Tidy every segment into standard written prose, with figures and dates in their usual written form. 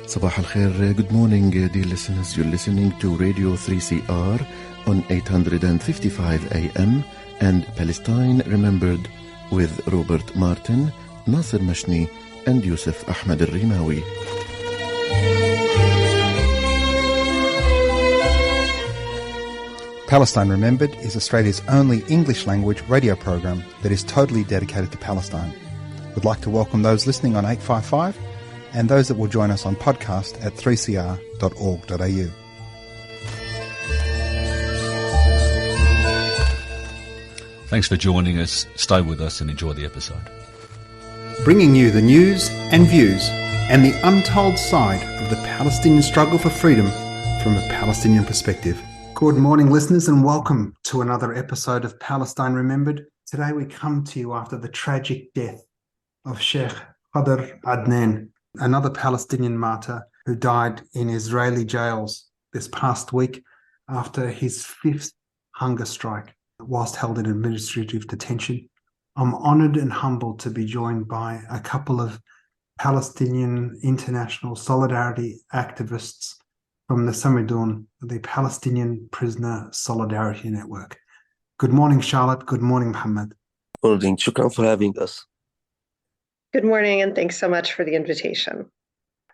Sabah al-Khair, good morning dear listeners. You're listening to Radio 3CR on 855 AM and Palestine Remembered with Robert Martin, Nasser Mashni and Yusuf Ahmed al-Rimawi. Palestine Remembered is Australia's only English language radio program that is totally dedicated to Palestine. We'd like to welcome those listening on 855 and those that will join us on podcast at 3cr.org.au. Thanks for joining us. Stay with us and enjoy the episode. Bringing you the news and views and the untold side of the Palestinian struggle for freedom from a Palestinian perspective. Good morning, listeners, and welcome to another episode of Palestine Remembered. Today we come to you after the tragic death of Sheik Khader Adnan, another Palestinian martyr who died in Israeli jails this past week after his fifth hunger strike whilst held in administrative detention. I'm honoured and humbled to be joined by a couple of Palestinian international solidarity activists from the Samidoun, the Palestinian Prisoner Solidarity Network. Good morning, Charlotte. Good morning, Mohammed. Good morning. Shukran for having us. Good morning, and thanks so much for the invitation.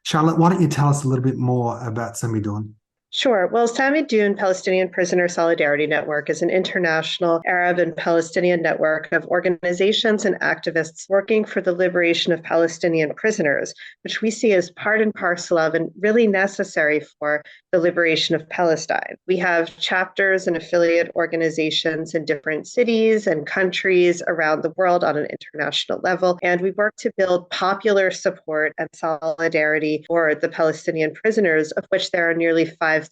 Charlotte, why don't you tell us a little bit more about Samidoun? Sure. Well, Samidoun Palestinian Prisoner Solidarity Network is an international Arab and Palestinian network of organizations and activists working for the liberation of Palestinian prisoners, which we see as part and parcel of and really necessary for the liberation of Palestine. We have chapters and affiliate organizations in different cities and countries around the world on an international level, and we work to build popular support and solidarity for the Palestinian prisoners, of which there are nearly 5,000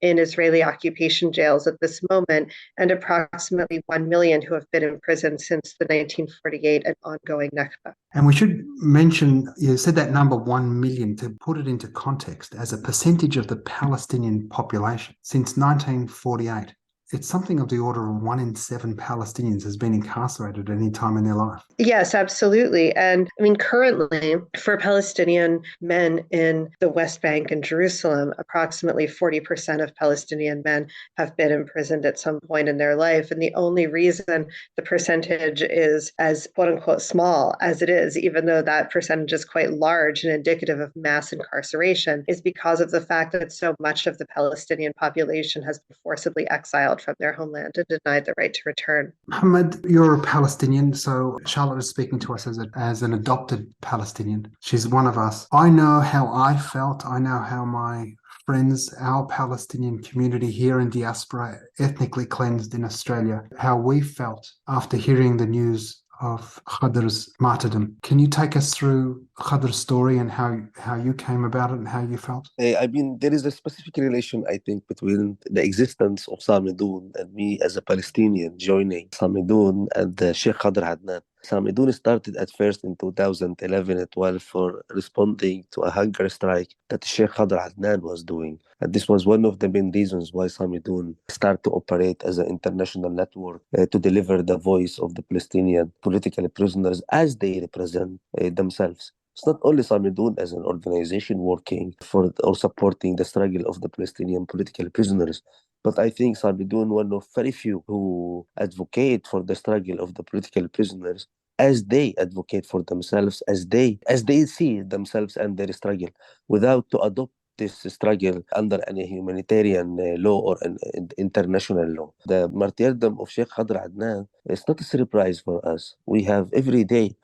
in Israeli occupation jails at this moment, and approximately 1 million who have been in prison since the 1948 and ongoing Nakba. And we should mention, you said that number 1 million, to put it into context as a percentage of the Palestinian population since 1948. It's something of the order of 1 in 7 Palestinians has been incarcerated at any time in their life. Yes, absolutely. And I mean, currently, for Palestinian men in the West Bank and Jerusalem, approximately 40% of Palestinian men have been imprisoned at some point in their life. And the only reason the percentage is as quote unquote small as it is, even though that percentage is quite large and indicative of mass incarceration, is because of the fact that so much of the Palestinian population has been forcibly exiled from their homeland and denied the right to return. Mohammed, you're a Palestinian, so Charlotte is speaking to us as an adopted Palestinian. She's one of us. I know how I felt. I know how my friends, our Palestinian community here in diaspora, ethnically cleansed in Australia, how we felt after hearing the news of Khader's martyrdom. Can you take us through Khader's story and how you came about it and how you felt? I mean, there is a specific relation, I think, between the existence of Samidoun and me as a Palestinian joining Samidoun and Sheikh Khader Adnan. Samidoun started at first in 2011 at 12 for responding to a hunger strike that Sheikh Khader Adnan was doing. And this was one of the main reasons why Samidoun started to operate as an international network to deliver the voice of the Palestinian political prisoners as they represent themselves. It's not only Samidoun as an organization working for or supporting the struggle of the Palestinian political prisoners, but I think Samidoun, one of very few who advocate for the struggle of the political prisoners as they advocate for themselves, as they see themselves and their struggle, without to adopt this struggle under any humanitarian law or an international law. The martyrdom of Sheikh Khader Adnan is not a surprise for us. We have everyday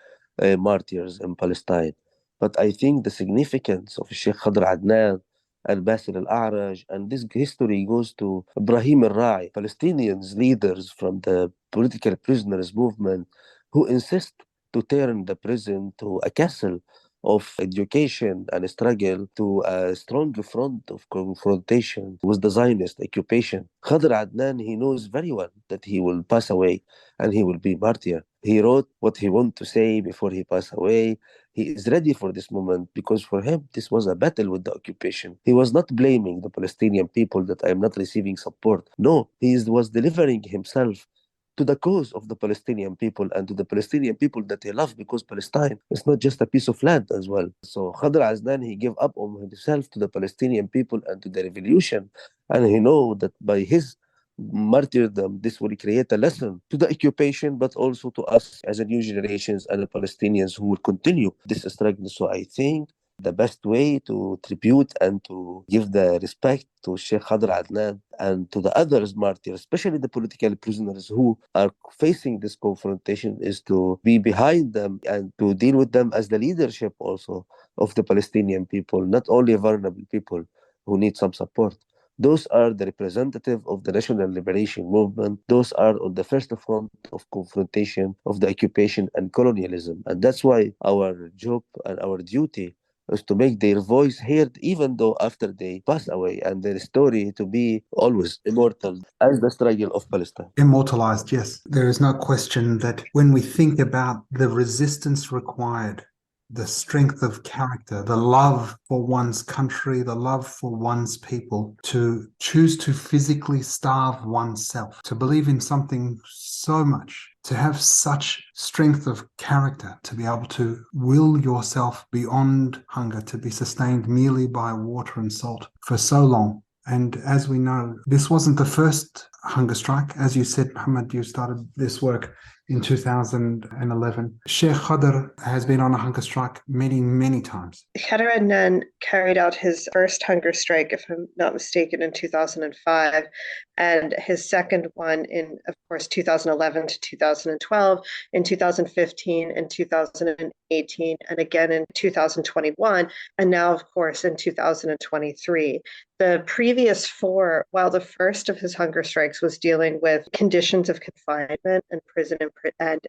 martyrs in Palestine. But I think the significance of Sheikh Khader Adnan and Basil al-A'raj, and this history goes to Ibrahim al-Ra'i, Palestinians leaders from the political prisoners movement who insist to turn the prison to a castle of education and struggle to a strong front of confrontation with the Zionist occupation. Khader Adnan, he knows very well that he will pass away and he will be martyr. He wrote what he wanted to say before he passed away. He is ready for this moment because for him, this was a battle with the occupation. He was not blaming the Palestinian people that I am not receiving support. No, he was delivering himself to the cause of the Palestinian people and to the Palestinian people that he loved, because Palestine is not just a piece of land as well. So Khader Adnan, he gave up on himself to the Palestinian people and to the revolution. And he know that by his martyrdom, this will create a lesson to the occupation, but also to us as a new generations and the Palestinians who will continue this struggle. So I think the best way to tribute and to give the respect to Sheikh Khader Adnan and to the others martyrs, especially the political prisoners who are facing this confrontation, is to be behind them and to deal with them as the leadership also of the Palestinian people, not only vulnerable people who need some support. Those are the representative of the national liberation movement. Those are on the first front of confrontation of the occupation and colonialism. And that's why our job and our duty is to make their voice heard, even though after they pass away, and their story to be always immortal as the struggle of Palestine. Immortalized, yes. There is no question that when we think about the resistance required, the strength of character, the love for one's country, the love for one's people, to choose to physically starve oneself, to believe in something so much, to have such strength of character, to be able to will yourself beyond hunger, to be sustained merely by water and salt for so long. And as we know, this wasn't the first hunger strike. As you said, Muhammad, you started this work in 2011. Sheikh Khader has been on a hunger strike many, many times. Khader Adnan carried out his first hunger strike, if I'm not mistaken, in 2005, and his second one in, of course, 2011 to 2012, in 2015 and 2018, and again in 2021, and now, of course, in 2023. The previous four, while the first of his hunger strikes was dealing with conditions of confinement and prison and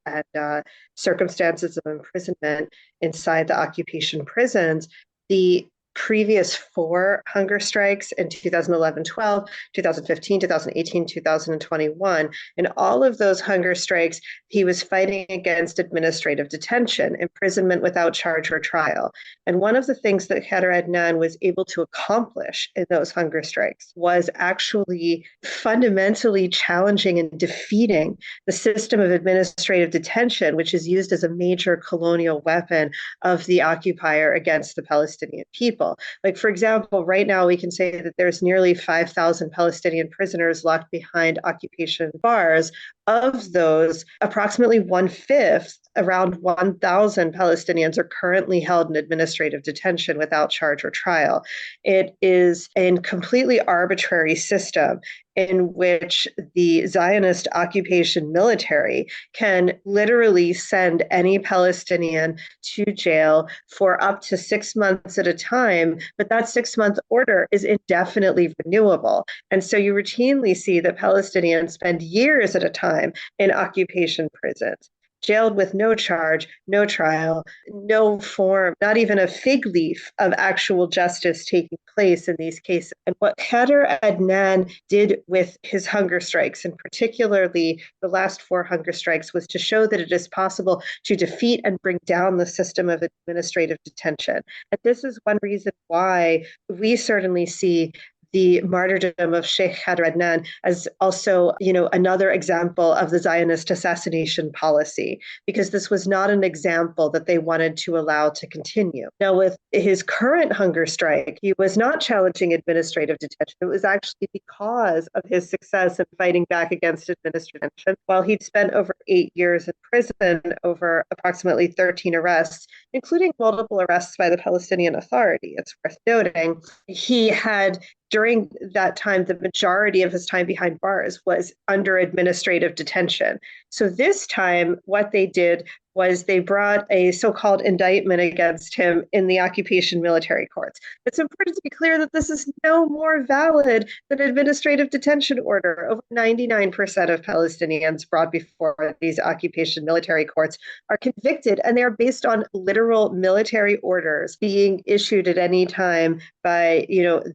circumstances of imprisonment inside the occupation prisons, the previous four hunger strikes in 2011, 12, 2015, 2018, 2021. In all of those hunger strikes, he was fighting against administrative detention, imprisonment without charge or trial. And one of the things that Khader Adnan was able to accomplish in those hunger strikes was actually fundamentally challenging and defeating the system of administrative detention, which is used as a major colonial weapon of the occupier against the Palestinian people. Like, for example, right now we can say that there's nearly 5,000 Palestinian prisoners locked behind occupation bars. Of those, approximately 1/5, around 1,000 Palestinians are currently held in administrative detention without charge or trial. It is a completely arbitrary system in which the Zionist occupation military can literally send any Palestinian to jail for up to 6 months at a time, but that 6-month order is indefinitely renewable. And so you routinely see that Palestinians spend years at a time in occupation prisons, jailed with no charge, no trial, no form, not even a fig leaf of actual justice taking place in these cases. And what Khader Adnan did with his hunger strikes, and particularly the last 4 hunger strikes, was to show that it is possible to defeat and bring down the system of administrative detention. And this is one reason why we certainly see the martyrdom of Sheikh Khader Adnan as also, another example of the Zionist assassination policy, because this was not an example that they wanted to allow to continue. Now, with his current hunger strike, he was not challenging administrative detention. It was actually because of his success in fighting back against administrative detention. While he'd spent over 8 years in prison over approximately 13 arrests, including multiple arrests by the Palestinian Authority, it's worth noting, he had, during that time, the majority of his time behind bars was under administrative detention. So this time, what they did was they brought a so-called indictment against him in the occupation military courts. It's important to be clear that this is no more valid than administrative detention order. Over 99% of Palestinians brought before these occupation military courts are convicted, and they are based on literal military orders being issued at any time by,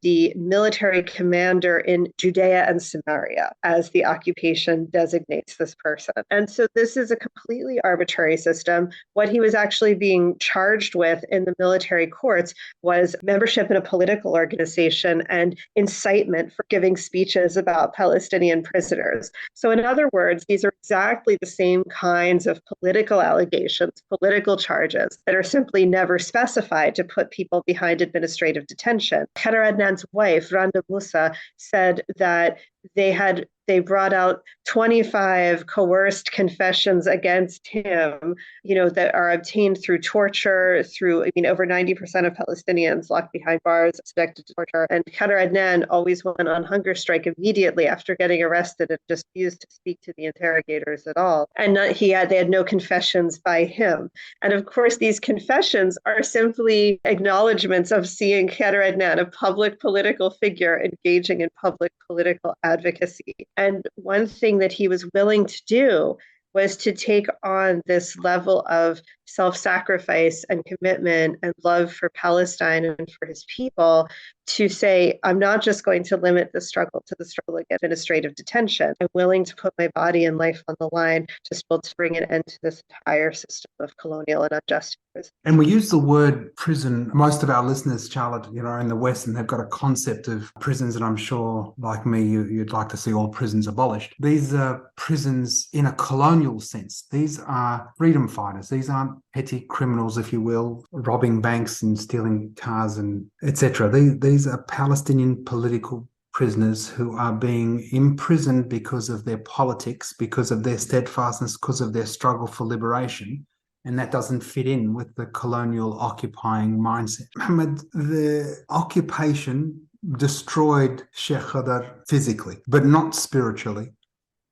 the military military commander in Judea and Samaria, as the occupation designates this person. And so this is a completely arbitrary system. What he was actually being charged with in the military courts was membership in a political organization and incitement for giving speeches about Palestinian prisoners. So in other words, these are exactly the same kinds of political allegations, political charges that are simply never specified to put people behind administrative detention. Khader Adnan's wife, Randa Musa, said that they brought out 25 coerced confessions against him, that are obtained through torture, over 90% of Palestinians locked behind bars, subjected to torture. And Khader Adnan always went on hunger strike immediately after getting arrested and just refused to speak to the interrogators at all. And they had no confessions by him. And of course, these confessions are simply acknowledgments of seeing Khader Adnan, a public political figure, engaging in public political advocacy. And one thing that he was willing to do was to take on this level of self-sacrifice and commitment and love for Palestine and for his people, to say, I'm not just going to limit the struggle to the struggle against administrative detention. I'm willing to put my body and life on the line to bring an end to this entire system of colonial and unjust prison. And we use the word prison. Most of our listeners, Charlotte, in the West, and they've got a concept of prisons, and I'm sure, like me, you'd like to see all prisons abolished. These are prisons in a colonial sense. These are freedom fighters. These aren't petty criminals, if you will, robbing banks and stealing cars and etc. These are Palestinian political prisoners who are being imprisoned because of their politics, because of their steadfastness, because of their struggle for liberation. And that doesn't fit in with the colonial occupying mindset. Mohammed, the occupation destroyed Sheikh Khader physically, but not spiritually.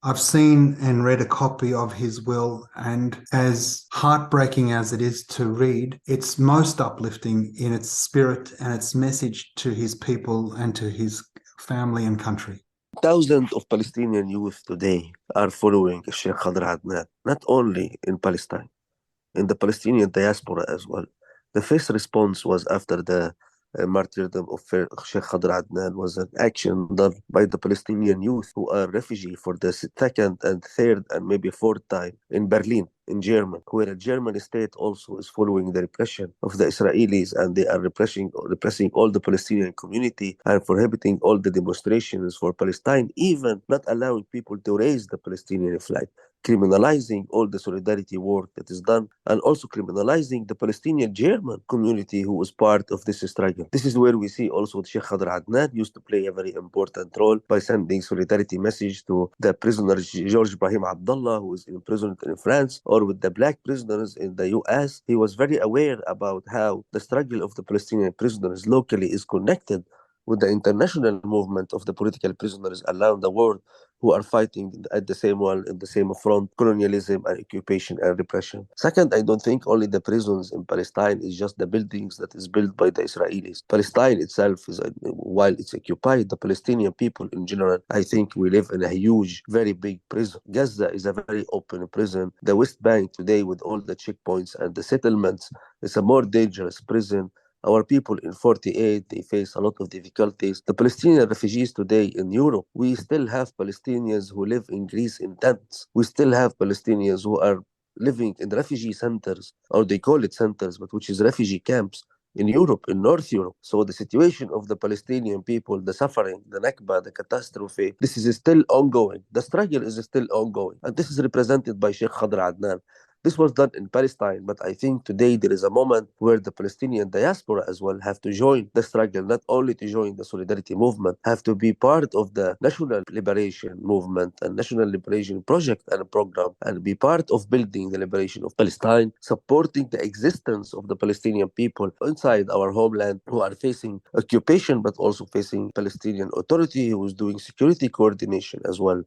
I've seen and read a copy of his will, and as heartbreaking as it is to read, it's most uplifting in its spirit and its message to his people and to his family and country. Thousands of Palestinian youth today are following Sheikh Khader Adnan, not only in Palestine, in the Palestinian diaspora as well. The first response was after the martyrdom of Sheikh Khader Adnan was an action done by the Palestinian youth who are refugees for the second and third and maybe fourth time in Berlin, in Germany, where the German state also is following the repression of the Israelis, and they are repressing all the Palestinian community and prohibiting all the demonstrations for Palestine, even not allowing people to raise the Palestinian flag, criminalizing all the solidarity work that is done, and also criminalizing the Palestinian German community who was part of this struggle. This is where we see also Sheikh Khader Adnan used to play a very important role by sending solidarity message to the prisoner George Ibrahim Abdullah, who is imprisoned in France, or with the black prisoners in the US. He was very aware about how the struggle of the Palestinian prisoners locally is connected with the international movement of the political prisoners around the world who are fighting at the same wall, in the same front, colonialism and occupation and repression. Second, I don't think only the prisons in Palestine is just the buildings that is built by the Israelis. Palestine itself is, while it's occupied, the Palestinian people in general, I think we live in a huge, very big prison. Gaza is a very open prison. The West Bank today, with all the checkpoints and the settlements, is a more dangerous prison. Our people in 48, they face a lot of difficulties. The Palestinian refugees today in Europe, we still have Palestinians who live in Greece in tents. We still have Palestinians who are living in refugee centers, or they call it centers, but which is refugee camps in Europe, in North Europe. So the situation of the Palestinian people, the suffering, the Nakba, the catastrophe, this is still ongoing. The struggle is still ongoing. And this is represented by Sheikh Khader Adnan. This was done in Palestine, but I think today there is a moment where the Palestinian diaspora as well have to join the struggle, not only to join the solidarity movement, have to be part of the national liberation movement and national liberation project and program, and be part of building the liberation of Palestine, supporting the existence of the Palestinian people inside our homeland who are facing occupation, but also facing Palestinian Authority who is doing security coordination as well.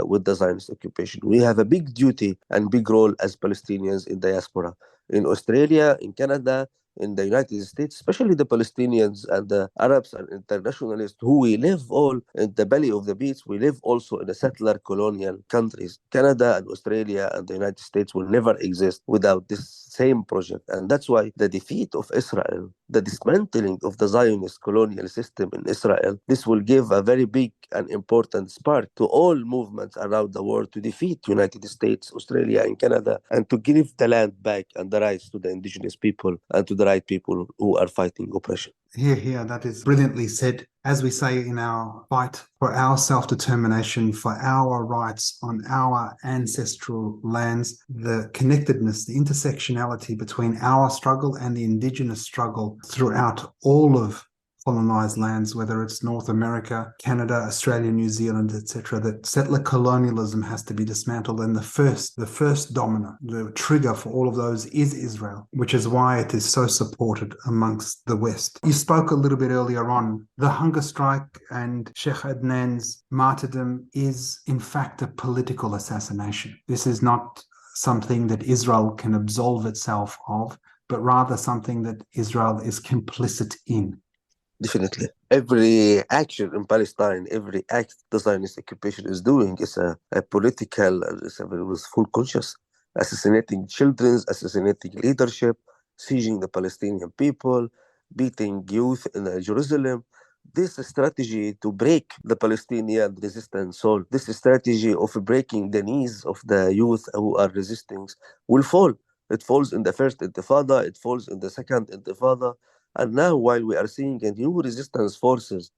With the Zionist occupation. We have a big duty and big role as Palestinians in diaspora, in Australia, in Canada, in the United States, especially the Palestinians and the Arabs and internationalists who we live all in the belly of the beast. We live also in the settler colonial countries. Canada and Australia and the United States will never exist without this same project. And that's why the defeat of Israel the dismantling of the Zionist colonial system in Israel, this will give a very big and important spark to all movements around the world to defeat United States, Australia, and Canada, and to give the land back and the rights to the indigenous people and to the right people who are fighting oppression. Here, that is brilliantly said. As we say in our fight for our self-determination, for our rights on our ancestral lands, the connectedness, the intersectionality between our struggle and the indigenous struggle throughout all of colonized lands, whether it's North America, Canada, Australia, New Zealand, etc., that settler colonialism has to be dismantled. And the first domino, the trigger for all of those is Israel, which is why it is so supported amongst the West. You spoke a little bit earlier on, the hunger strike and Sheikh Adnan's martyrdom is in fact a political assassination. This is not something that Israel can absolve itself of, but rather something that Israel is complicit in. Definitely. Every action in Palestine, every act the Zionist occupation is doing is a political, with full conscience, assassinating children, assassinating leadership, sieging the Palestinian people, beating youth in Jerusalem. This strategy to break the Palestinian resistance soul, this strategy of breaking the knees of the youth who are resisting will fall. It falls in the first intifada, it falls in the second intifada. And now, while we are seeing a new resistance forces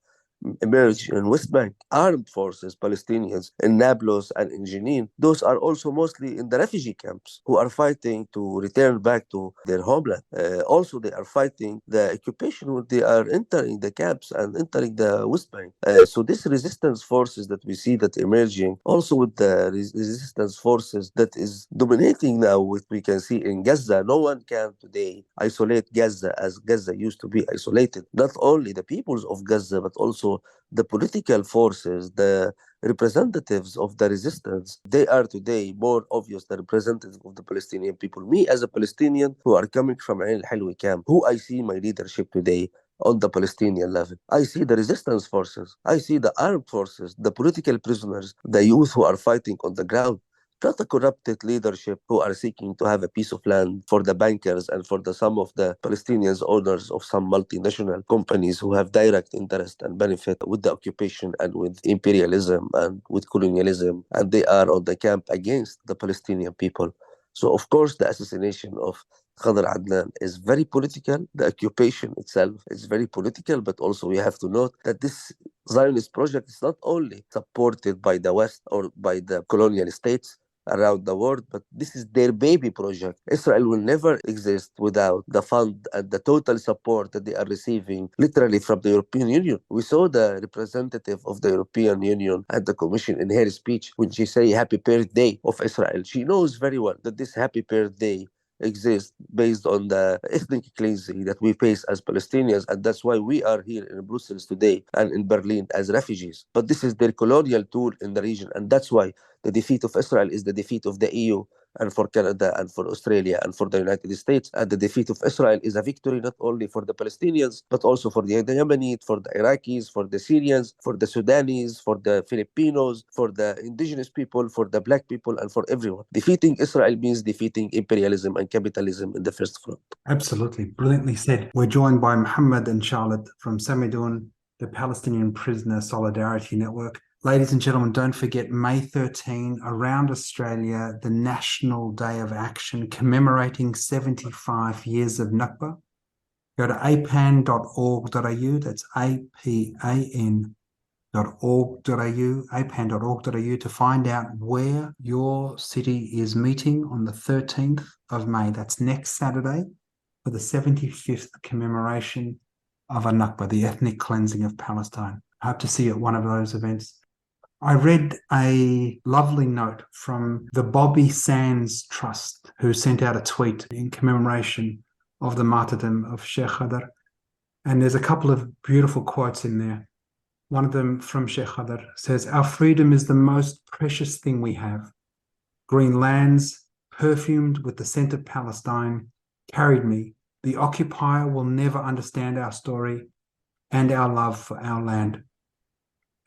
emerge in West Bank, armed forces, Palestinians in Nablus and in Jenin, those are also mostly in the refugee camps who are fighting to return back to their homeland. Also, they are fighting the occupation when they are entering the camps and entering the West Bank. So these resistance forces that we see that emerging, also with the resistance forces that is dominating now, what we can see in Gaza, no one can today isolate Gaza as Gaza used to be isolated. Not only the peoples of Gaza, but also the political forces, the representatives of the resistance, they are today more obvious the representatives of the Palestinian people. Me as a Palestinian who are coming from Ain al-Halwi camp, who I see my leadership today on the Palestinian level. I see the resistance forces, I see the armed forces, the political prisoners, the youth who are fighting on the ground. Not a corrupted leadership who are seeking to have a piece of land for the bankers and for some of the Palestinians owners of some multinational companies who have direct interest and benefit with the occupation and with imperialism and with colonialism, and they are on the camp against the Palestinian people. So of course the assassination of Khader Adnan is very political. The occupation itself is very political, but also we have to note that this Zionist project is not only supported by the West or by the colonial states around the world, but this is their baby project. Israel will never exist without the fund and the total support that they are receiving literally from the European Union. We saw the representative of the European Union at the Commission in her speech when she say happy birthday of Israel. She knows very well that this happy birthday exists based on the ethnic cleansing that we face as Palestinians, and that's why we are here in Brussels today and in Berlin as refugees. But this is their colonial tool in the region, and that's why the defeat of Israel is the defeat of the EU and for Canada and for Australia and for the United States. And the defeat of Israel is a victory not only for the Palestinians, but also for the Yemenis, for the Iraqis, for the Syrians, for the Sudanese, for the Filipinos, for the indigenous people, for the black people, and for everyone. Defeating Israel means defeating imperialism and capitalism in the first front. Absolutely. Brilliantly said. We're joined by Muhammad and Charlotte from Samidoun, the Palestinian Prisoner Solidarity Network. Ladies and gentlemen, don't forget May 13 around Australia, the National Day of Action commemorating 75 years of Nakba. Go to apan.org.au, that's apan.org.au, apan.org.au to find out where your city is meeting on the 13th of May. That's next Saturday for the 75th commemoration of Nakba, the ethnic cleansing of Palestine. I hope to see you at one of those events. I read a lovely note from the Bobby Sands Trust, who sent out a tweet in commemoration of the martyrdom of Sheikh Khader. And there's a couple of beautiful quotes in there. One of them from Sheikh Khader says, "Our freedom is the most precious thing we have. Green lands, perfumed with the scent of Palestine, carried me. The occupier will never understand our story and our love for our land."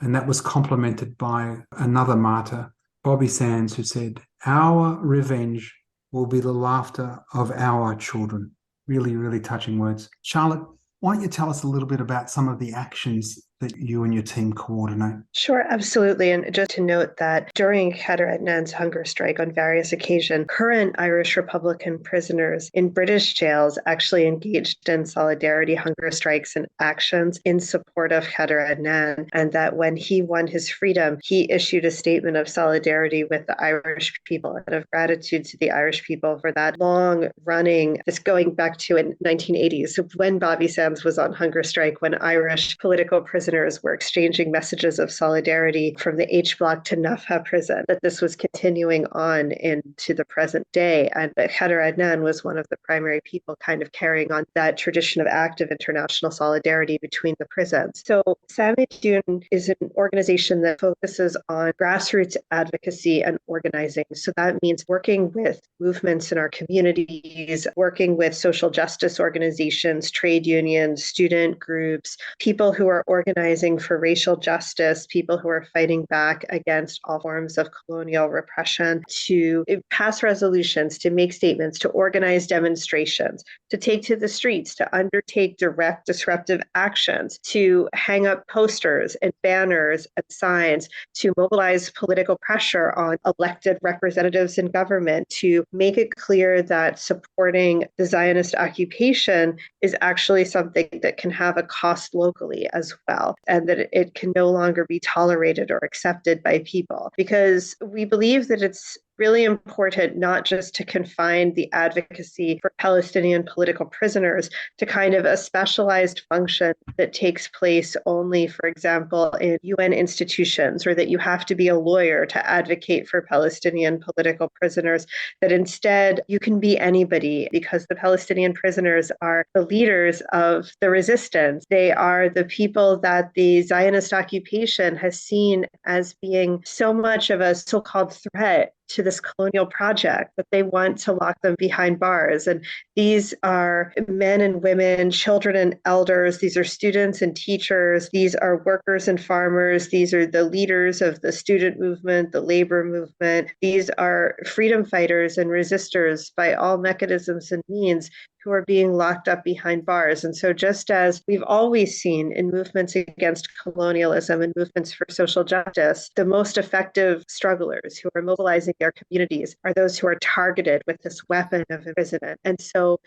And that was complemented by another martyr, Bobby Sands, who said, "Our revenge will be the laughter of our children." Really, really touching words. Charlotte, Why don't you tell us a little bit about some of the actions that you and your team coordinate? Sure, absolutely. And just to note that during Khader Adnan's hunger strike on various occasions, current Irish Republican prisoners in British jails actually engaged in solidarity hunger strikes and actions in support of Khader Adnan. And that when he won his freedom, he issued a statement of solidarity with the Irish people and of gratitude to the Irish people for that long running, this going back to in 1980s, so when Bobby Sands was on hunger strike, when Irish political prisoners were exchanging messages of solidarity from the H Block to Nafha prison, that this was continuing on into the present day. And that Khader Adnan was one of the primary people kind of carrying on that tradition of active international solidarity between the prisons. So Samidoun is an organization that focuses on grassroots advocacy and organizing. So that means working with movements in our communities, working with social justice organizations, trade unions, student groups, people who are organizing for racial justice, people who are fighting back against all forms of colonial repression, to pass resolutions, to make statements, to organize demonstrations, to take to the streets, to undertake direct disruptive actions, to hang up posters and banners and signs, to mobilize political pressure on elected representatives in government, to make it clear that supporting the Zionist occupation is actually something that can have a cost locally as well, and that it can no longer be tolerated or accepted by people. Because we believe that it's really important not just to confine the advocacy for Palestinian political prisoners to kind of a specialized function that takes place only, for example, in UN institutions, or that you have to be a lawyer to advocate for Palestinian political prisoners, that instead you can be anybody, because the Palestinian prisoners are the leaders of the resistance. They are the people that the Zionist occupation has seen as being so much of a so-called threat to this colonial project that they want to lock them behind bars. And these are men and women, children and elders. These are students and teachers. These are workers and farmers. These are the leaders of the student movement, the labor movement. These are freedom fighters and resistors by all mechanisms and means who are being locked up behind bars. And so just as we've always seen in movements against colonialism and movements for social justice, the most effective strugglers who are mobilizing their communities are those who are targeted with this weapon of imprisonment. And so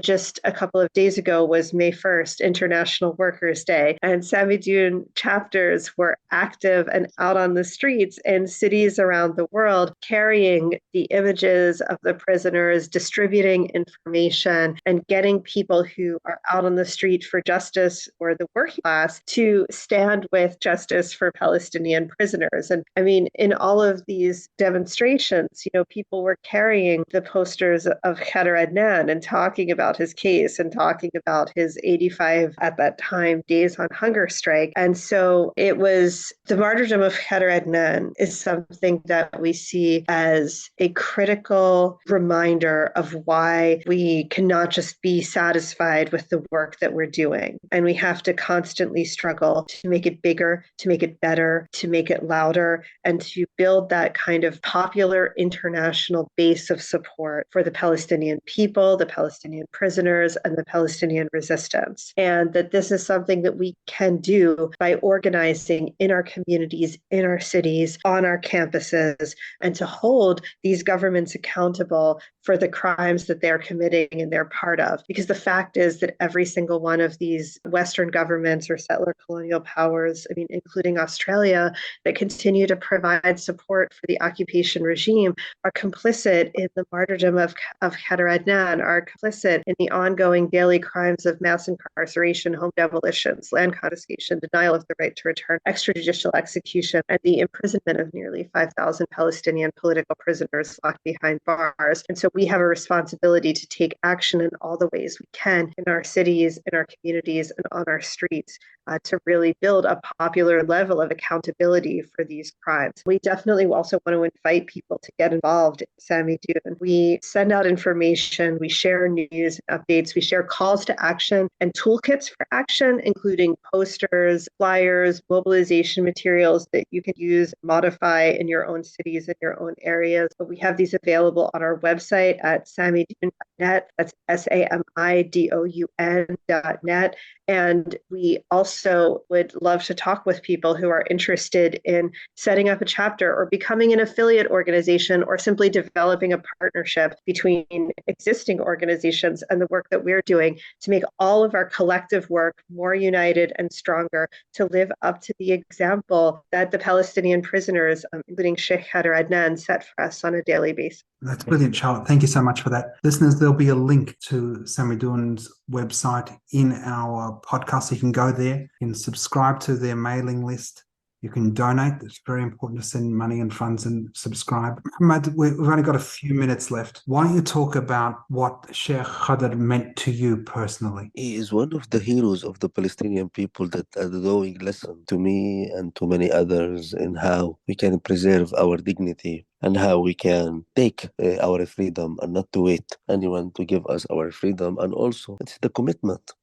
just a couple of days ago was May 1st, International Workers' Day, and Samidoun chapters were active and out on the streets in cities around the world, carrying the images of the prisoners, distributing information, and getting people who are out on the street for justice or the working class to stand with justice for Palestinian prisoners. And I mean, in all of these demonstrations, people were carrying the posters of Khader Adnan and talking about his case and talking about his 85 at that time days on hunger strike. And so it was the martyrdom of Khader Adnan is something that we see as a critical reminder of why we cannot just be satisfied with the work that we're doing. And we have to constantly struggle to make it bigger, to make it better, to make it louder, and to build that kind of popular international base of support for the Palestinian people, the Palestinian prisoners, and the Palestinian resistance. And that this is something that we can do by organizing in our communities, in our cities, on our campuses, and to hold these governments accountable for the crimes that they're committing and they're part of. Because the fact is that every single one of these Western governments or settler colonial powers, including Australia, that continue to provide support for the occupation regime, are complicit in the martyrdom of Khader Adnan, are complicit in the ongoing daily crimes of mass incarceration, home demolitions, land confiscation, denial of the right to return, extrajudicial execution, and the imprisonment of nearly 5,000 Palestinian political prisoners locked behind bars. And so we have a responsibility to take action in all the ways we can in our cities, in our communities, and on our streets to really build a popular level of accountability for these crimes. We definitely also want to invite people to get involved in Samidoun. We send out information, we share news, news and updates. We share calls to action and toolkits for action, including posters, flyers, mobilization materials that you can use, modify in your own cities, in your own areas. But we have these available on our website at samidoun.net. That's SAMIDOUN.net. And we also would love to talk with people who are interested in setting up a chapter or becoming an affiliate organization or simply developing a partnership between existing organizations and the work that we're doing to make all of our collective work more united and stronger, to live up to the example that the Palestinian prisoners, including Sheik Khader Adnan, set for us on a daily basis. That's brilliant, Charlotte. Thank you so much for that. Listeners, there'll be a link to Samidoun's website in our podcast. So you can go there, you can subscribe to their mailing list. You can donate. It's very important to send money and funds and subscribe. Muhammad, we've only got a few minutes left. Why don't you talk about what Sheikh Khader meant to you personally? He is one of the heroes of the Palestinian people that are the going lesson to me and to many others in how we can preserve our dignity and how we can take our freedom and not to wait anyone to give us our freedom. And also, it's the commitment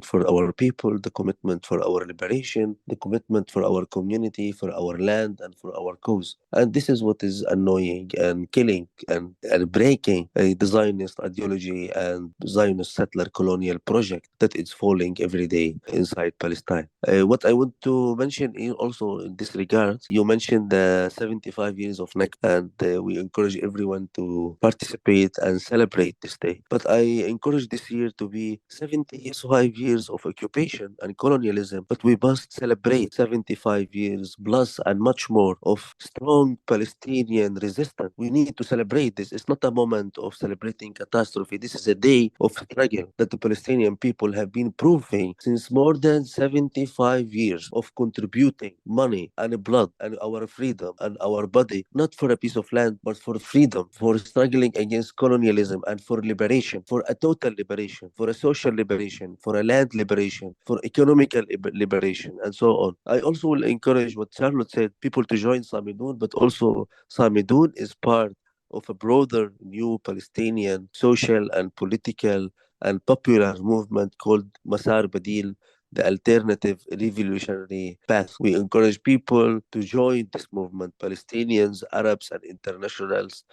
for our people, the commitment for our liberation, the commitment for our community, for our land, and for our cause. And this is what is annoying and killing and breaking the Zionist ideology and Zionist settler colonial project that is falling every day inside Palestine. What I want to mention also in this regard, you mentioned the 75 years of Nakba, and we encourage everyone to participate and celebrate this day. But I encourage this year to be 75 years of occupation and colonialism, but we must celebrate 75 years plus and much more of strong Palestinian resistance. We need to celebrate this. It's not a moment of celebrating catastrophe. This is a day of struggle that the Palestinian people have been proving since more than 75 years of contributing money and blood and our freedom and our body, not for a piece of land, but for freedom, for struggling against colonialism and for liberation, for a total liberation, for a social liberation, for a land liberation, for economical liberation, and so on. I also will encourage what Charlotte said, people to join Samidoun, but also Samidoun is part of a broader new Palestinian social and political and popular movement called Masar Badil, the alternative revolutionary path. We encourage people to join this movement, Palestinians, Arabs, and internationalists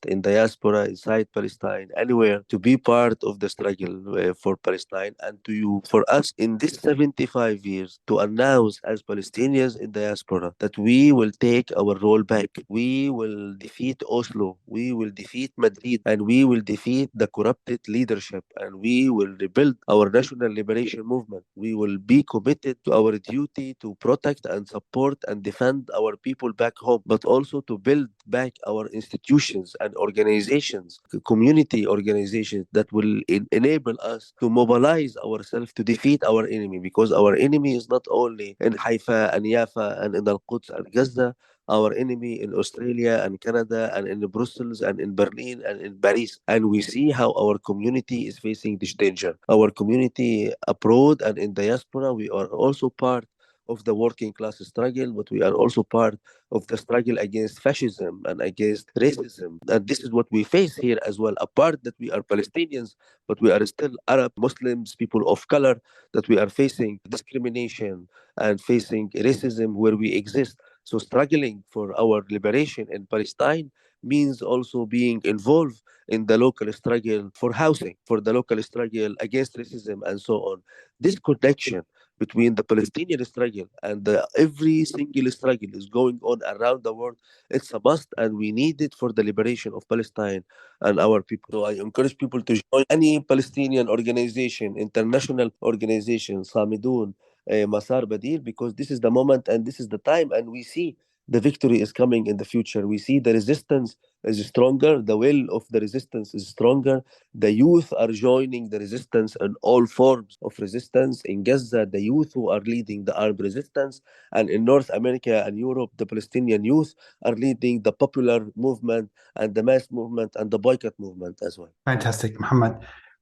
in diaspora, inside Palestine, anywhere, to be part of the struggle for Palestine and for us in this 75 years to announce as Palestinians in diaspora that we will take our role back. We will defeat Oslo, we will defeat Madrid, and we will defeat the corrupted leadership, and we will rebuild our national liberation movement. We will be committed to our duty to protect and support and defend our people back home, but also to build back our institutions and organizations, community organizations that will enable us to mobilize ourselves to defeat our enemy, because our enemy is not only in Haifa and Yafa and in Al-Quds and Gaza. Our enemy in Australia and Canada and in Brussels and in Berlin and in Paris. And we see how our community is facing this danger. Our community abroad and in diaspora, we are also part of the working class struggle, but we are also part of the struggle against fascism and against racism. And this is what we face here as well. Apart that we are Palestinians, but we are still Arab, Muslims, people of color, that we are facing discrimination and facing racism where we exist. So struggling for our liberation in Palestine means also being involved in the local struggle for housing, for the local struggle against racism and so on. This connection between the Palestinian struggle and every single struggle is going on around the world. It's a must, and we need it for the liberation of Palestine and our people. So I encourage people to join any Palestinian organization, international organization, Samidoun, Masar Badil, because this is the moment and this is the time, and we see the victory is coming in the future. We see the resistance is stronger, the will of the resistance is stronger. The youth are joining the resistance and all forms of resistance. In Gaza, the youth who are leading the armed resistance, and in North America and Europe, the Palestinian youth are leading the popular movement and the mass movement and the boycott movement as well. Fantastic, Muhammad.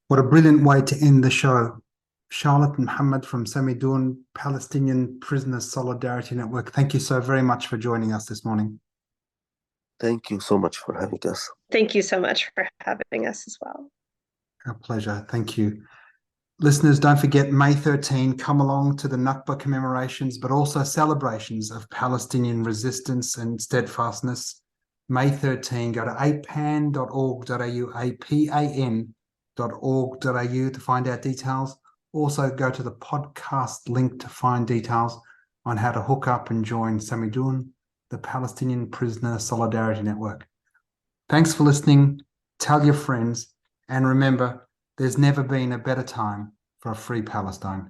What a brilliant way to end the show. Charlotte and Muhammad from Samidoun Palestinian Prisoners Solidarity Network, thank you so very much for joining us this morning. Thank you so much for having us. Thank you so much for having us as well. Our pleasure. Thank you. Listeners, don't forget May 13, come along to the Nakba commemorations, but also celebrations of Palestinian resistance and steadfastness. May 13, go to apan.org.au, apan.org.au to find out details. Also go to the podcast link to find details on how to hook up and join Samidoun, the Palestinian Prisoner Solidarity Network. Thanks for listening. Tell your friends, and remember, there's never been a better time for a free Palestine.